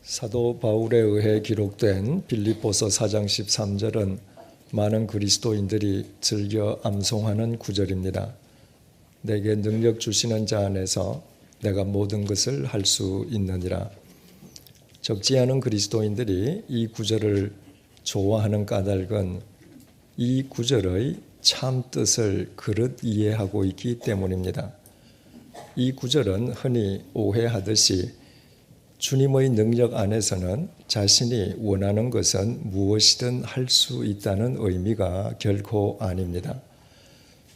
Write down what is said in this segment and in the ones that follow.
사도 바울에 의해 기록된 빌립보서 4장 13절은 많은 그리스도인들이 즐겨 암송하는 구절입니다. 내게 능력 주시는 자 안에서 내가 모든 것을 할 수 있느니라. 적지 않은 그리스도인들이 이 구절을 좋아하는 까닭은 이 구절의 참 뜻을 그릇 이해하고 있기 때문입니다. 이 구절은 흔히 오해하듯이 주님의 능력 안에서는 자신이 원하는 것은 무엇이든 할 수 있다는 의미가 결코 아닙니다.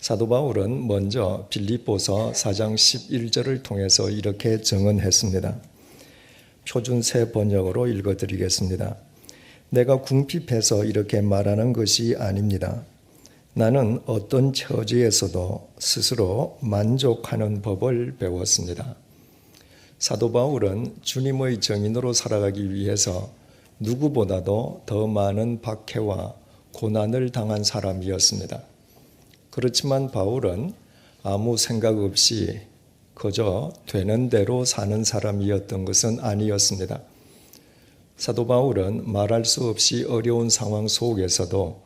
사도 바울은 먼저 빌립보서 4장 11절을 통해서 이렇게 증언했습니다. 표준 새 번역으로 읽어드리겠습니다. 내가 궁핍해서 이렇게 말하는 것이 아닙니다. 나는 어떤 처지에서도 스스로 만족하는 법을 배웠습니다. 사도 바울은 주님의 증인으로 살아가기 위해서 누구보다도 더 많은 박해와 고난을 당한 사람이었습니다. 그렇지만 바울은 아무 생각 없이 그저 되는 대로 사는 사람이었던 것은 아니었습니다. 사도 바울은 말할 수 없이 어려운 상황 속에서도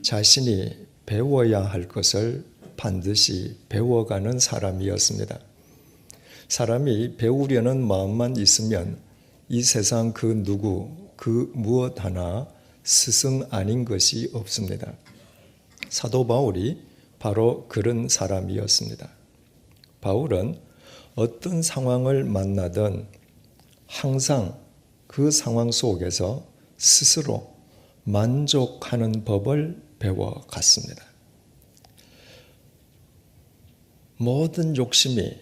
자신이 배워야 할 것을 반드시 배워가는 사람이었습니다. 사람이 배우려는 마음만 있으면 이 세상 그 누구, 그 무엇 하나 스승 아닌 것이 없습니다. 사도 바울이 바로 그런 사람이었습니다. 바울은 어떤 상황을 만나든 항상 그 상황 속에서 스스로 만족하는 법을 배워갔습니다. 모든 욕심이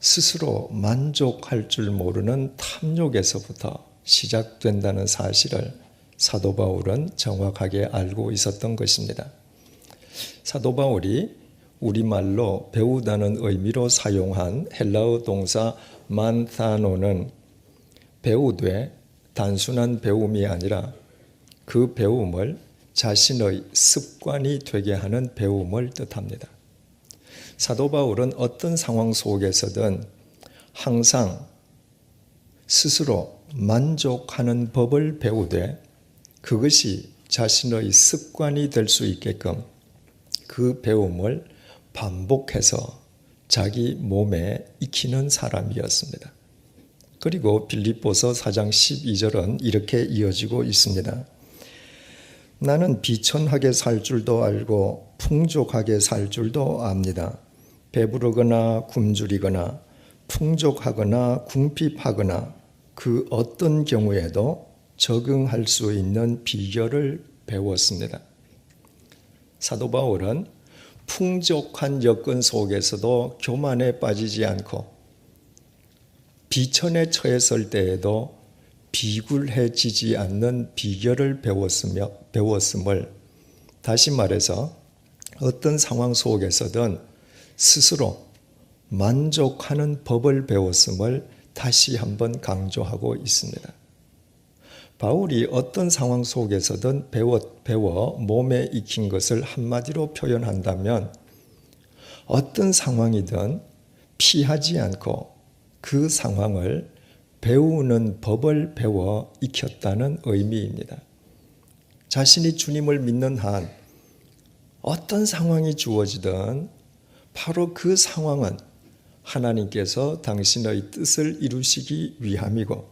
스스로 만족할 줄 모르는 탐욕에서부터 시작된다는 사실을 사도 바울은 정확하게 알고 있었던 것입니다. 사도 바울이 우리말로 배우다는 의미로 사용한 헬라어 동사 만타노는 배우되 단순한 배움이 아니라 그 배움을 자신의 습관이 되게 하는 배움을 뜻합니다. 사도 바울은 어떤 상황 속에서든 항상 스스로 만족하는 법을 배우되 그것이 자신의 습관이 될 수 있게끔 그 배움을 반복해서 자기 몸에 익히는 사람이었습니다. 그리고 빌립보서 4장 12절은 이렇게 이어지고 있습니다. 나는 비천하게 살 줄도 알고 풍족하게 살 줄도 압니다. 배부르거나 굶주리거나 풍족하거나 궁핍하거나 그 어떤 경우에도 적응할 수 있는 비결을 배웠습니다. 사도 바울은 풍족한 여건 속에서도 교만에 빠지지 않고 비천에 처했을 때에도 비굴해지지 않는 비결을 배웠음을 다시 말해서 어떤 상황 속에서든 스스로 만족하는 법을 배웠음을 다시 한번 강조하고 있습니다. 바울이 어떤 상황 속에서든 배워 몸에 익힌 것을 한마디로 표현한다면 어떤 상황이든 피하지 않고 그 상황을 배우는 법을 배워 익혔다는 의미입니다. 자신이 주님을 믿는 한 어떤 상황이 주어지든 바로 그 상황은 하나님께서 당신의 뜻을 이루시기 위함이고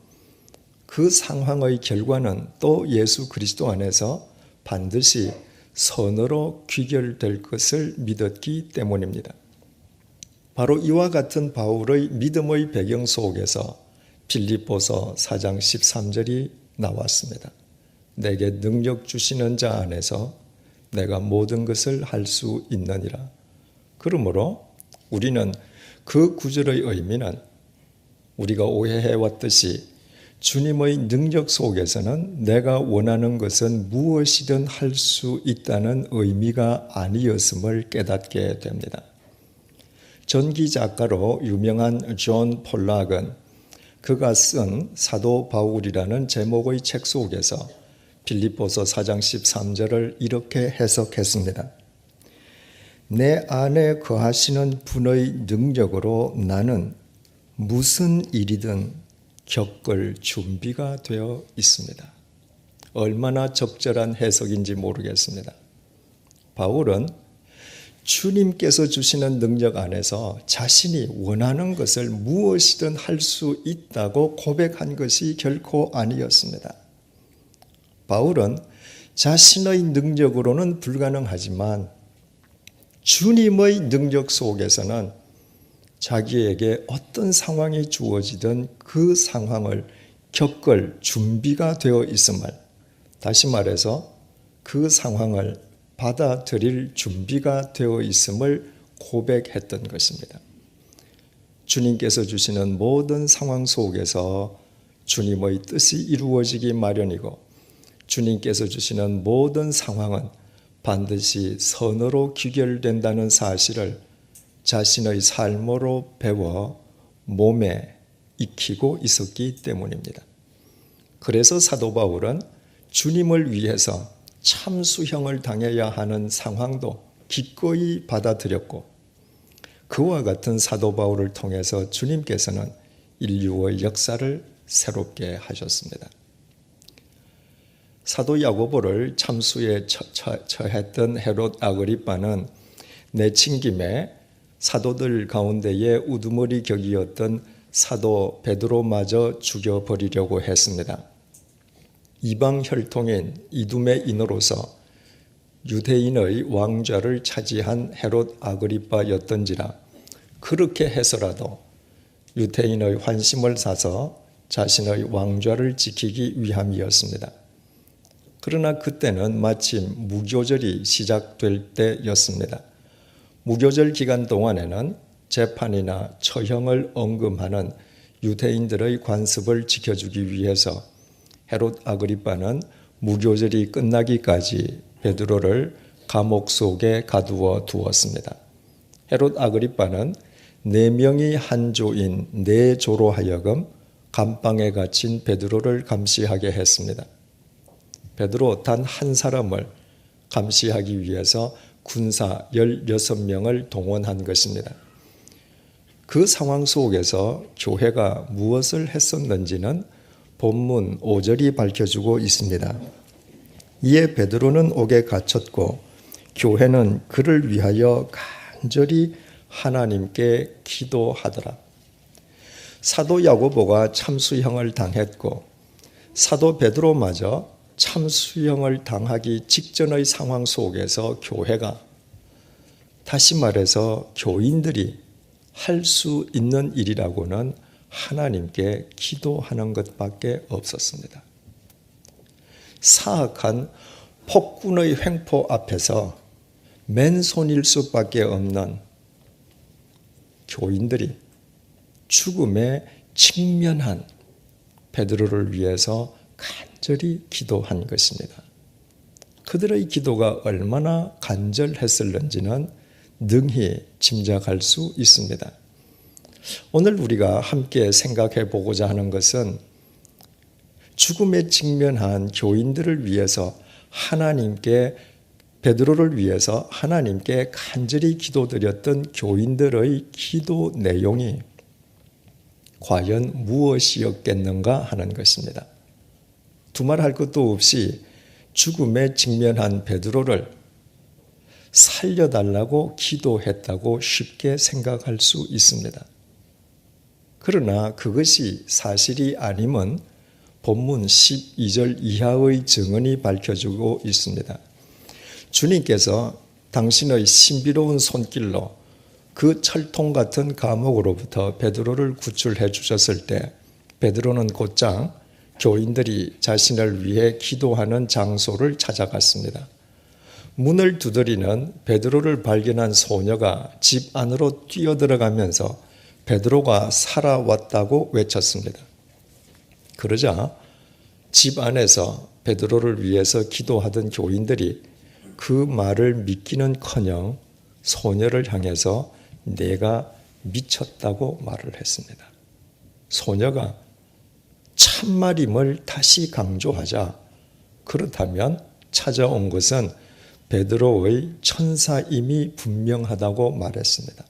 그 상황의 결과는 또 예수 그리스도 안에서 반드시 선으로 귀결될 것을 믿었기 때문입니다. 바로 이와 같은 바울의 믿음의 배경 속에서 빌립보서 4장 13절이 나왔습니다. 내게 능력 주시는 자 안에서 내가 모든 것을 할 수 있느니라. 그러므로 우리는 그 구절의 의미는 우리가 오해해왔듯이 주님의 능력 속에서는 내가 원하는 것은 무엇이든 할 수 있다는 의미가 아니었음을 깨닫게 됩니다. 전기 작가로 유명한 존 폴락은 그가 쓴 사도 바울이라는 제목의 책 속에서 빌립보서 4장 13절을 이렇게 해석했습니다. 내 안에 거하시는 분의 능력으로 나는 무슨 일이든 겪을 준비가 되어 있습니다. 얼마나 적절한 해석인지 모르겠습니다. 바울은 주님께서 주시는 능력 안에서 자신이 원하는 것을 무엇이든 할 수 있다고 고백한 것이 결코 아니었습니다. 바울은 자신의 능력으로는 불가능하지만 주님의 능력 속에서는 자기에게 어떤 상황이 주어지든 그 상황을 겪을 준비가 되어 있음을, 다시 말해서 그 상황을 받아들일 준비가 되어 있음을 고백했던 것입니다. 주님께서 주시는 모든 상황 속에서 주님의 뜻이 이루어지기 마련이고 주님께서 주시는 모든 상황은 반드시 선으로 귀결된다는 사실을 자신의 삶으로 배워 몸에 익히고 있었기 때문입니다. 그래서 사도 바울은 주님을 위해서 참수형을 당해야 하는 상황도 기꺼이 받아들였고 그와 같은 사도 바울을 통해서 주님께서는 인류의 역사를 새롭게 하셨습니다. 사도 야고보를 참수에 처했던 헤롯 아그리빠는 내친 김에 사도들 가운데에 우두머리 격이었던 사도 베드로마저 죽여버리려고 했습니다. 이방 혈통인 이두메 인으로서 유대인의 왕좌를 차지한 헤롯 아그리빠였던지라 그렇게 해서라도 유대인의 환심을 사서 자신의 왕좌를 지키기 위함이었습니다. 그러나 그때는 마침 무교절이 시작될 때였습니다. 무교절 기간 동안에는 재판이나 처형을 엄금하는 유대인들의 관습을 지켜주기 위해서 헤롯 아그리빠는 무교절이 끝나기까지 베드로를 감옥 속에 가두어 두었습니다. 헤롯 아그리빠는 4명이 한 조인 4조로 하여금 감방에 갇힌 베드로를 감시하게 했습니다. 베드로 단 한 사람을 감시하기 위해서 군사 16명을 동원한 것입니다. 그 상황 속에서 교회가 무엇을 했었는지는 본문 5절이 밝혀주고 있습니다. 이에 베드로는 옥에 갇혔고 교회는 그를 위하여 간절히 하나님께 기도하더라. 사도 야고보가 참수형을 당했고 사도 베드로마저 참수형을 당하기 직전의 상황 속에서 교회가, 다시 말해서 교인들이 할 수 있는 일이라고는 하나님께 기도하는 것밖에 없었습니다. 사악한 폭군의 횡포 앞에서 맨손일 수밖에 없는 교인들이 죽음에 직면한 베드로를 위해서 간절히 기도한 것입니다. 그들의 기도가 얼마나 간절했을는지는 능히 짐작할 수 있습니다. 오늘 우리가 함께 생각해 보고자 하는 것은 죽음에 직면한 교인들을 위해서 하나님께, 베드로를 위해서 하나님께 간절히 기도드렸던 교인들의 기도 내용이 과연 무엇이었겠는가 하는 것입니다. 두말할 것도 없이 죽음에 직면한 베드로를 살려달라고 기도했다고 쉽게 생각할 수 있습니다. 그러나 그것이 사실이 아님은 본문 12절 이하의 증언이 밝혀주고 있습니다. 주님께서 당신의 신비로운 손길로 그 철통 같은 감옥으로부터 베드로를 구출해 주셨을 때 베드로는 곧장 교인들이 자신을 위해 기도하는 장소를 찾아갔습니다. 문을 두드리는 베드로를 발견한 소녀가 집 안으로 뛰어들어가면서 베드로가 살아왔다고 외쳤습니다. 그러자 집 안에서 베드로를 위해서 기도하던 교인들이 그 말을 믿기는커녕 소녀를 향해서 내가 미쳤다고 말을 했습니다. 소녀가 참말임을 다시 강조하자 그렇다면 찾아온 것은 베드로의 천사임이 분명하다고 말했습니다.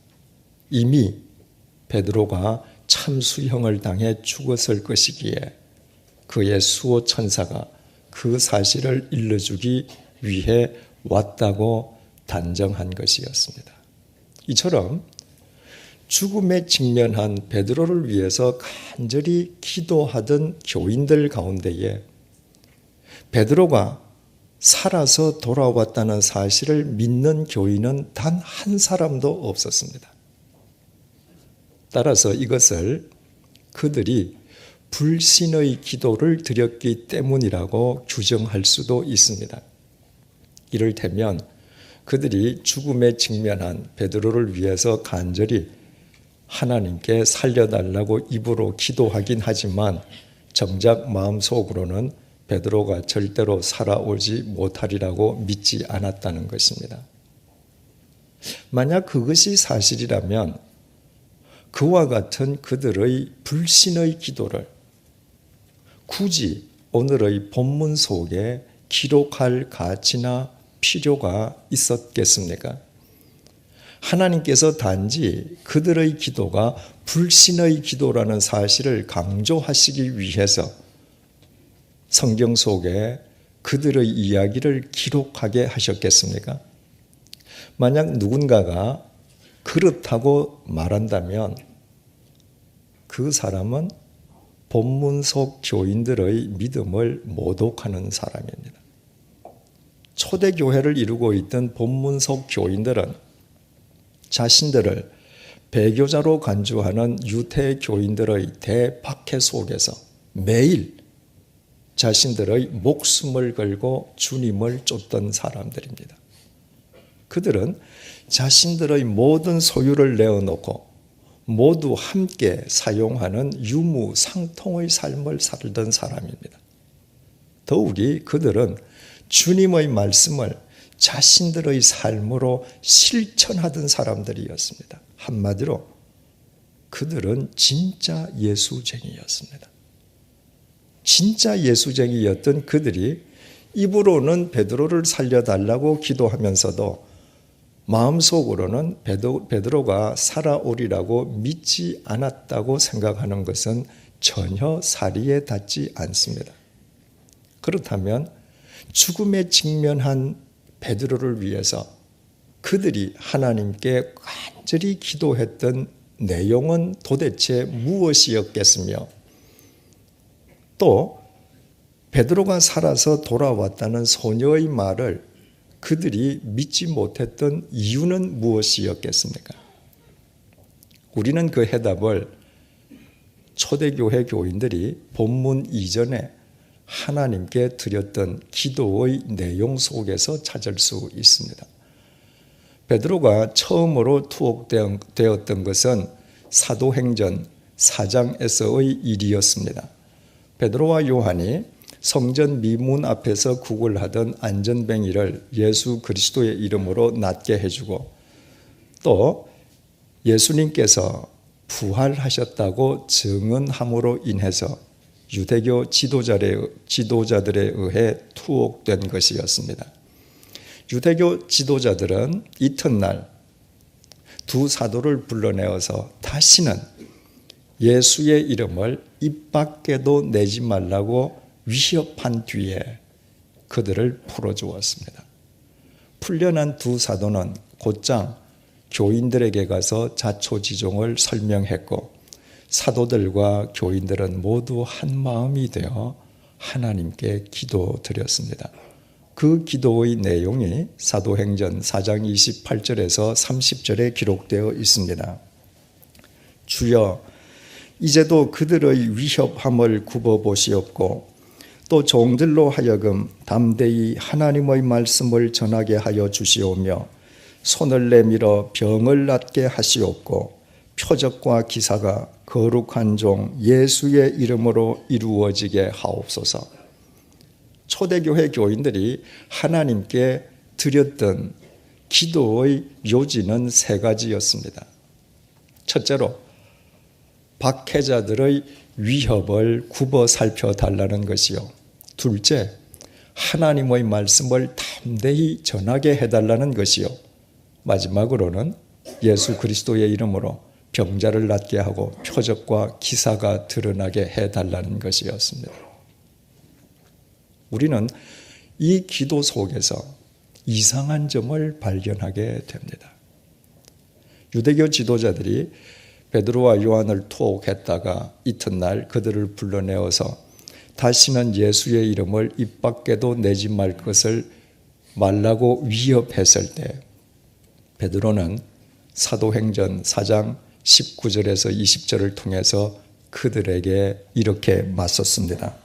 이미 베드로가 참수형을 당해 죽었을 것이기에 그의 수호 천사가 그 사실을 일러주기 위해 왔다고 단정한 것이었습니다. 이처럼 죽음에 직면한 베드로를 위해서 간절히 기도하던 교인들 가운데에 베드로가 살아서 돌아왔다는 사실을 믿는 교인은 단 한 사람도 없었습니다. 따라서 이것을 그들이 불신의 기도를 드렸기 때문이라고 규정할 수도 있습니다. 이를테면 그들이 죽음에 직면한 베드로를 위해서 간절히 하나님께 살려달라고 입으로 기도하긴 하지만 정작 마음속으로는 베드로가 절대로 살아오지 못하리라고 믿지 않았다는 것입니다. 만약 그것이 사실이라면 그와 같은 그들의 불신의 기도를 굳이 오늘의 본문 속에 기록할 가치나 필요가 있었겠습니까? 하나님께서 단지 그들의 기도가 불신의 기도라는 사실을 강조하시기 위해서 성경 속에 그들의 이야기를 기록하게 하셨겠습니까? 만약 누군가가 그렇다고 말한다면 그 사람은 본문 속 교인들의 믿음을 모독하는 사람입니다. 초대교회를 이루고 있던 본문 속 교인들은 자신들을 배교자로 간주하는 유대 교인들의 대박해 속에서 매일 자신들의 목숨을 걸고 주님을 쫓던 사람들입니다. 그들은 자신들의 모든 소유를 내어놓고 모두 함께 사용하는 유무상통의 삶을 살던 사람입니다. 더욱이 그들은 주님의 말씀을 자신들의 삶으로 실천하던 사람들이었습니다. 한마디로 그들은 진짜 예수쟁이였습니다. 진짜 예수쟁이였던 그들이 입으로는 베드로를 살려달라고 기도하면서도 마음속으로는 베드로가 살아오리라고 믿지 않았다고 생각하는 것은 전혀 사리에 닿지 않습니다. 그렇다면 죽음에 직면한 베드로를 위해서 그들이 하나님께 간절히 기도했던 내용은 도대체 무엇이었겠으며 또 베드로가 살아서 돌아왔다는 소녀의 말을 그들이 믿지 못했던 이유는 무엇이었겠습니까? 우리는 그 해답을 초대교회 교인들이 본문 이전에 하나님께 드렸던 기도의 내용 속에서 찾을 수 있습니다. 베드로가 처음으로 투옥되었던 것은 사도행전 4장에서의 일이었습니다. 베드로와 요한이 성전 미문 앞에서 구걸하던 안전뱅이를 예수 그리스도의 이름으로 낫게 해주고 또 예수님께서 부활하셨다고 증언함으로 인해서 유대교 지도자들에 의해 투옥된 것이었습니다. 유대교 지도자들은 이튿날 두 사도를 불러내어서 다시는 예수의 이름을 입 밖에도 내지 말라고 위협한 뒤에 그들을 풀어주었습니다. 풀려난 두 사도는 곧장 교인들에게 가서 자초지종을 설명했고 사도들과 교인들은 모두 한 마음이 되어 하나님께 기도드렸습니다. 그 기도의 내용이 사도행전 4장 28절에서 30절에 기록되어 있습니다. 주여, 이제도 그들의 위협함을 굽어보시옵고 또 종들로 하여금 담대히 하나님의 말씀을 전하게 하여 주시오며 손을 내밀어 병을 낫게 하시옵고 표적과 기사가 거룩한 종 예수의 이름으로 이루어지게 하옵소서. 초대교회 교인들이 하나님께 드렸던 기도의 요지는 세 가지였습니다. 첫째로 박해자들의 위협을 굽어 살펴달라는 것이요. 둘째, 하나님의 말씀을 담대히 전하게 해달라는 것이요. 마지막으로는 예수 그리스도의 이름으로 병자를 낫게 하고 표적과 기사가 드러나게 해달라는 것이었습니다. 우리는 이 기도 속에서 이상한 점을 발견하게 됩니다. 유대교 지도자들이 베드로와 요한을 투옥했다가 이튿날 그들을 불러내어서 다시는 예수의 이름을 입 밖에도 내지 말 것을 말라고 위협했을 때 베드로는 사도행전 4장 19절에서 20절을 통해서 그들에게 이렇게 맞섰습니다.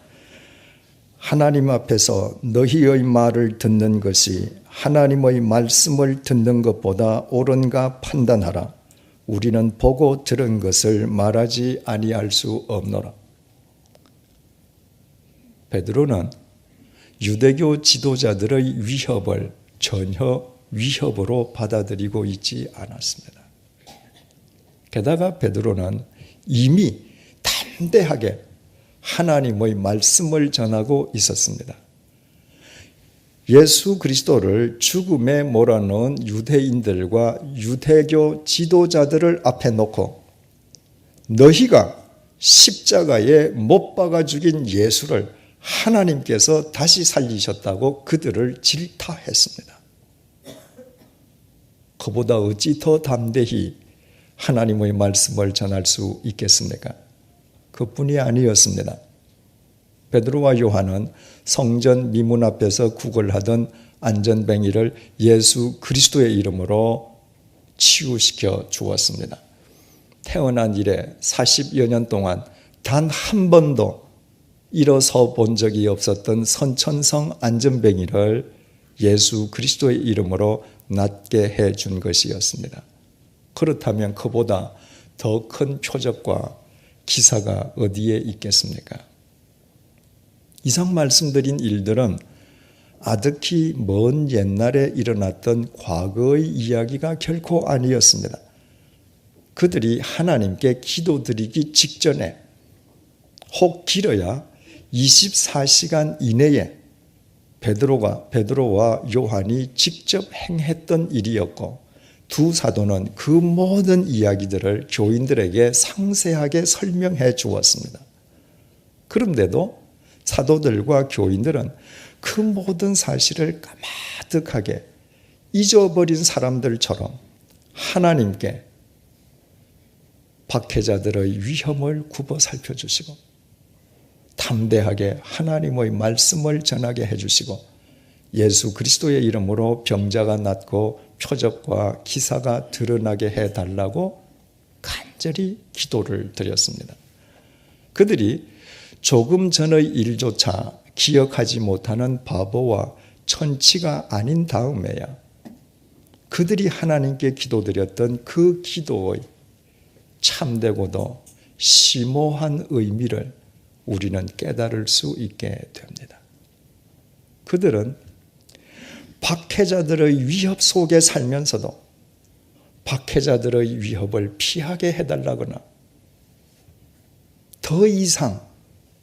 하나님 앞에서 너희의 말을 듣는 것이 하나님의 말씀을 듣는 것보다 옳은가 판단하라. 우리는 보고 들은 것을 말하지 아니할 수 없노라. 베드로는 유대교 지도자들의 위협을 전혀 위협으로 받아들이고 있지 않았습니다. 게다가 베드로는 이미 담대하게 하나님의 말씀을 전하고 있었습니다. 예수 그리스도를 죽음에 몰아넣은 유대인들과 유대교 지도자들을 앞에 놓고 너희가 십자가에 못 박아 죽인 예수를 하나님께서 다시 살리셨다고 그들을 질타했습니다. 그보다 어찌 더 담대히 하나님의 말씀을 전할 수 있겠습니까? 그뿐이 아니었습니다. 베드로와 요한은 성전 미문 앞에서 구걸하던 안전뱅이를 예수 그리스도의 이름으로 치유시켜 주었습니다. 태어난 이래 40여 년 동안 단 한 번도 일어서 본 적이 없었던 선천성 안전뱅이를 예수 그리스도의 이름으로 낫게 해준 것이었습니다. 그렇다면 그보다 더 큰 표적과 기사가 어디에 있겠습니까? 이상 말씀드린 일들은 아득히 먼 옛날에 일어났던 과거의 이야기가 결코 아니었습니다. 그들이 하나님께 기도드리기 직전에 혹 길어야 24시간 이내에 베드로와 요한이 직접 행했던 일이었고 두 사도는 그 모든 이야기들을 교인들에게 상세하게 설명해 주었습니다. 그런데도 사도들과 교인들은 그 모든 사실을 까마득하게 잊어버린 사람들처럼 하나님께 박해자들의 위험을 굽어 살펴주시고 담대하게 하나님의 말씀을 전하게 해주시고 예수 그리스도의 이름으로 병자가 낫고 표적과 기사가 드러나게 해달라고 간절히 기도를 드렸습니다. 그들이 조금 전의 일조차 기억하지 못하는 바보와 천치가 아닌 다음에야 그들이 하나님께 기도드렸던 그 기도의 참되고도 심오한 의미를 우리는 깨달을 수 있게 됩니다. 그들은 박해자들의 위협 속에 살면서도 박해자들의 위협을 피하게 해달라거나 더 이상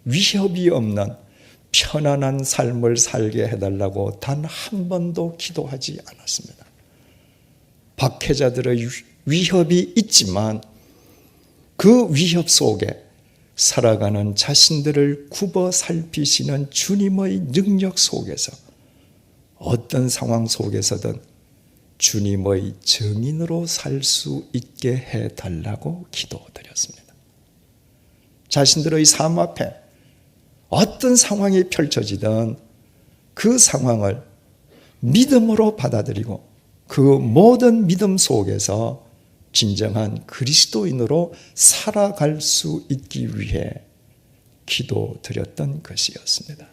위협이 없는 편안한 삶을 살게 해달라고 단 한 번도 기도하지 않았습니다. 박해자들의 위협이 있지만 그 위협 속에 살아가는 자신들을 굽어 살피시는 주님의 능력 속에서 어떤 상황 속에서든 주님의 증인으로 살 수 있게 해달라고 기도드렸습니다. 자신들의 삶 앞에 어떤 상황이 펼쳐지든 그 상황을 믿음으로 받아들이고 그 모든 믿음 속에서 진정한 그리스도인으로 살아갈 수 있기 위해 기도드렸던 것이었습니다.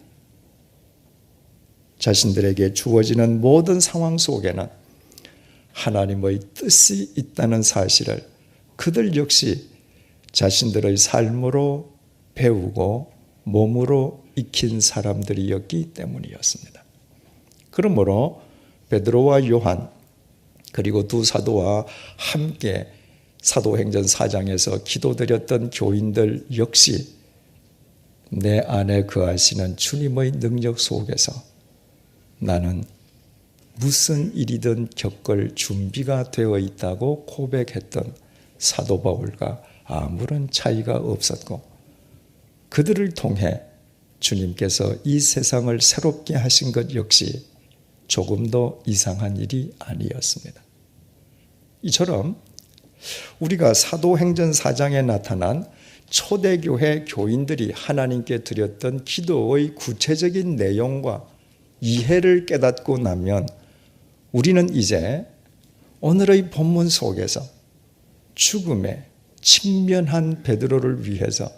자신들에게 주어지는 모든 상황 속에는 하나님의 뜻이 있다는 사실을 그들 역시 자신들의 삶으로 배우고 몸으로 익힌 사람들이었기 때문이었습니다. 그러므로 베드로와 요한 그리고 두 사도와 함께 사도행전 4장에서 기도드렸던 교인들 역시 내 안에 거하시는 주님의 능력 속에서 나는 무슨 일이든 겪을 준비가 되어 있다고 고백했던 사도 바울과 아무런 차이가 없었고 그들을 통해 주님께서 이 세상을 새롭게 하신 것 역시 조금도 이상한 일이 아니었습니다. 이처럼 우리가 사도행전 4장에 나타난 초대교회 교인들이 하나님께 드렸던 기도의 구체적인 내용과 이해를 깨닫고 나면 우리는 이제 오늘의 본문 속에서 죽음에 직면한 베드로를 위해서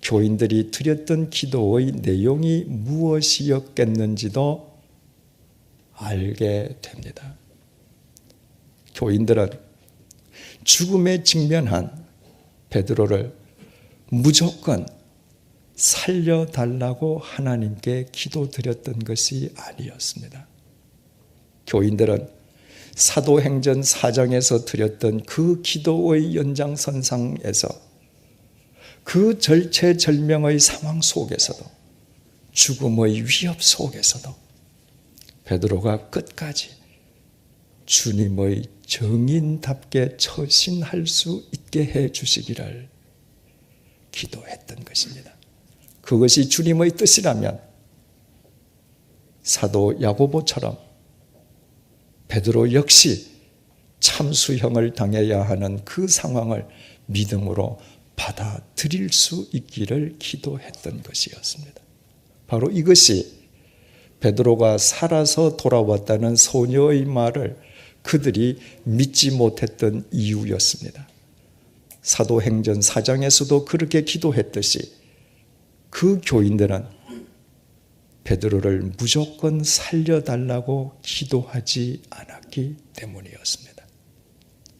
교인들이 드렸던 기도의 내용이 무엇이었겠는지도 알게 됩니다. 교인들은 죽음에 직면한 베드로를 무조건 살려달라고 하나님께 기도드렸던 것이 아니었습니다. 교인들은 사도행전 4장에서 드렸던 그 기도의 연장선상에서 그 절체절명의 상황 속에서도 죽음의 위협 속에서도 베드로가 끝까지 주님의 정인답게 처신할 수 있게 해 주시기를 기도했던 것입니다. 그것이 주님의 뜻이라면 사도 야고보처럼 베드로 역시 참수형을 당해야 하는 그 상황을 믿음으로 받아들일 수 있기를 기도했던 것이었습니다. 바로 이것이 베드로가 살아서 돌아왔다는 소녀의 말을 그들이 믿지 못했던 이유였습니다. 사도행전 4장에서도 그렇게 기도했듯이 그 교인들은 베드로를 무조건 살려달라고 기도하지 않았기 때문이었습니다.